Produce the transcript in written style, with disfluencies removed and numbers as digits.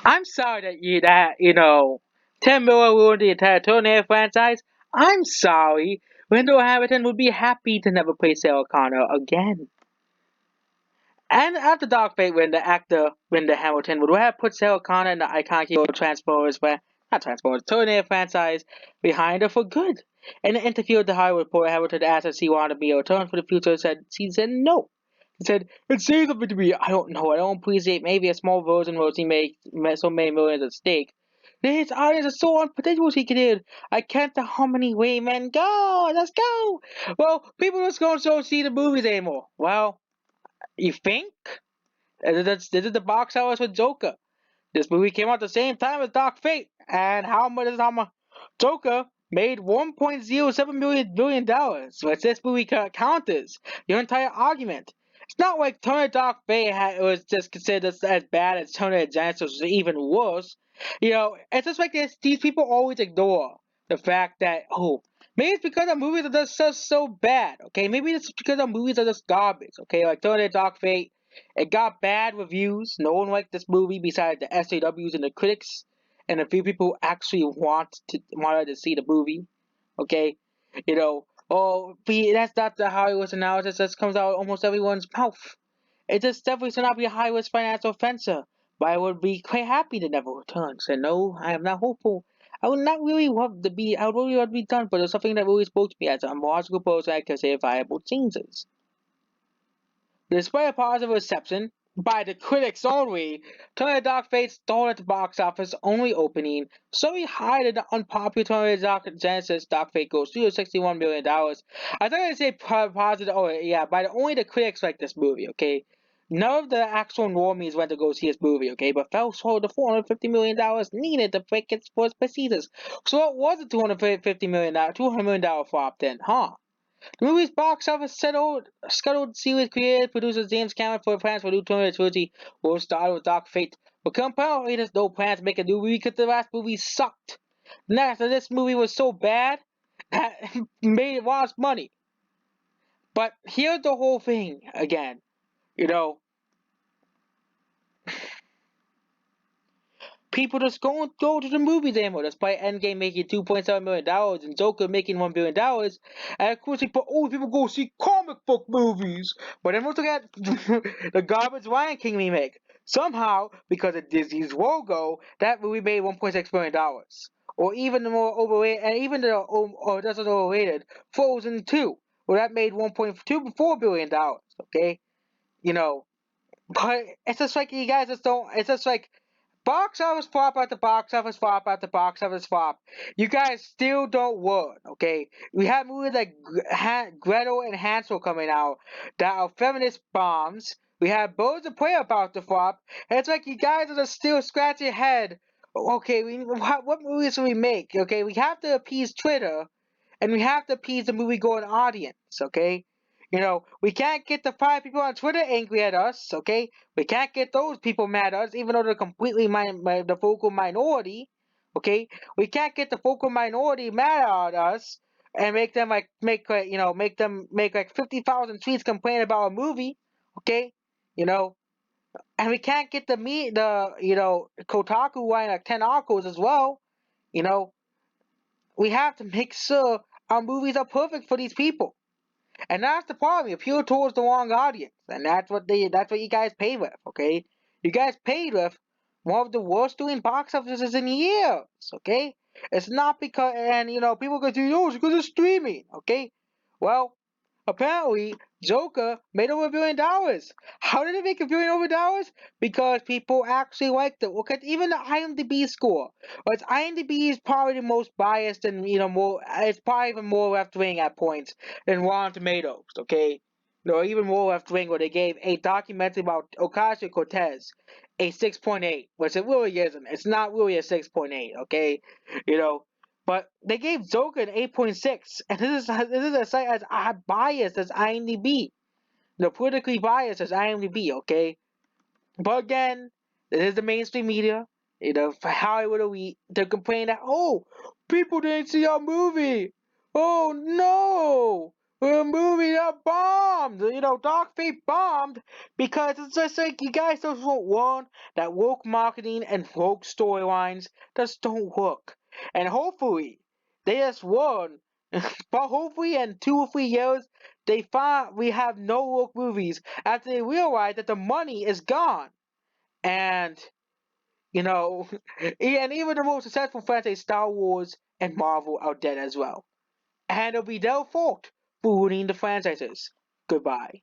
I'm sorry that 10 million ruined the entire Terminator franchise. I'm sorry. Wendell Hamilton would be happy to never play Sarah Connor again. And after Dark Fate, when the actor Linda Hamilton would have put Sarah Connor in the iconic hero Transformers, not Transformers, Terminator franchise behind her for good. In an interview with the Hollywood Reporter, Hamilton asked if she wanted to be a return for the future. She said no. He said, "It seems something to me. I don't know. I don't appreciate maybe a small version where she made so many millions at stake. His audience is so unpredictable she did. I can't tell how many way men go. Let's go. Well, people just going to see the movies anymore. Well, you think? This is the box office for Joker. This movie came out the same time as Dark Fate, and how much Joker made 1.07 billion dollars. What's this movie counters? Your entire argument. It's not like Turner Dark Fate was just considered as bad as Turner Genesis, or even worse. It's just like these people always ignore the fact that maybe it's because the movies are just so bad. Okay, maybe it's because the movies are just garbage. Okay, like Turner Dark Fate. It got bad reviews. No one liked this movie besides the SAWs and the critics, and a few people who actually wanted to see the movie. Okay, that's not the Hollywood analysis that comes out of almost everyone's mouth. It just definitely should not be a Hollywood's financial offensive. But I would be quite happy to never return. So no, I am not hopeful. I would not really love to be. I would really love to be done, but there's something that really spoke to me as a logical person I can say viable changes. Despite a positive reception by the critics only, Tornado Dark Fate stalled at the box office, only opening so higher than the unpopular Tornado Dark Genesis Dark Fate goes $261 million. I thought I'd say positive. Oh yeah, by only the critics like this movie. Okay, none of the actual normies went to go see this movie. Okay, but fell short of the $450 million needed to break its first procedures. So it was a $200 million flop then, huh? The movie's box office scuttled series creator producer James Cameron for plans for a new Terminator trilogy will start with Dark Fate. But apparently there's no plans to make a new movie because the last movie sucked. Next, this movie was so bad that it made it lost money. But here's the whole thing again. You know, people just go to the movies anymore, despite Endgame making $2.7 million and Joker making $1 billion. And of course, people go see comic book movies. But then we'll look at the garbage Lion King remake. Somehow, because of Disney's logo, that movie made $1.6 billion. Or even the more overrated, and even the that's overrated, Frozen 2, well, that made $1.24 billion. Okay, you know, but it's just like you guys just don't. It's just like box office flop after box office flop after box office flop. You guys still don't learn, okay? We have movies like Gretel and Hansel coming out that are feminist bombs. We have Birds of Prey about to flop. And it's like you guys are just still scratching your head. Okay, what movies do we make? Okay, we have to appease Twitter and we have to appease the movie going audience, okay? We can't get the 5 people on Twitter angry at us, okay? We can't get those people mad at us, even though they're completely the vocal minority, okay? We can't get the vocal minority mad at us and make them make like 50,000 tweets complaining about a movie, okay? You know, and we can't get Kotaku writing like 10 articles as well, you know. We have to make sure our movies are perfect for these people. And that's the problem. You appeal towards the wrong audience. And that's what you guys pay with, okay? You guys paid with one of the worst doing box offices in years, okay? It's not because people go to it's because of streaming, okay? Well, apparently, Joker made over $1 billion. How did it make $1 billion? Because people actually liked it. Look at even the IMDb score. But IMDb is probably the most biased and more. It's probably even more left wing at points than Rotten Tomatoes. Okay, even more left wing where they gave a documentary about Ocasio Cortez a 6.8, which it really isn't. It's not really a 6.8. Okay, you know. But they gave Joker an 8.6, and this is a site as biased as IMDb, politically biased as IMDb. Okay, but again, this is the mainstream media, Hollywood elite. They're complaining that people didn't see our movie. Oh no! movie that bombed. Dark Fate bombed because it's just like you guys just don't want that woke marketing and woke storylines just don't work. And hopefully they just won. But hopefully in 2 or 3 years they find we have no woke movies after they realize that the money is gone. And you know, and even the most successful franchise, Star Wars and Marvel, are dead as well. And it'll be their fault for ruining the franchises. Goodbye.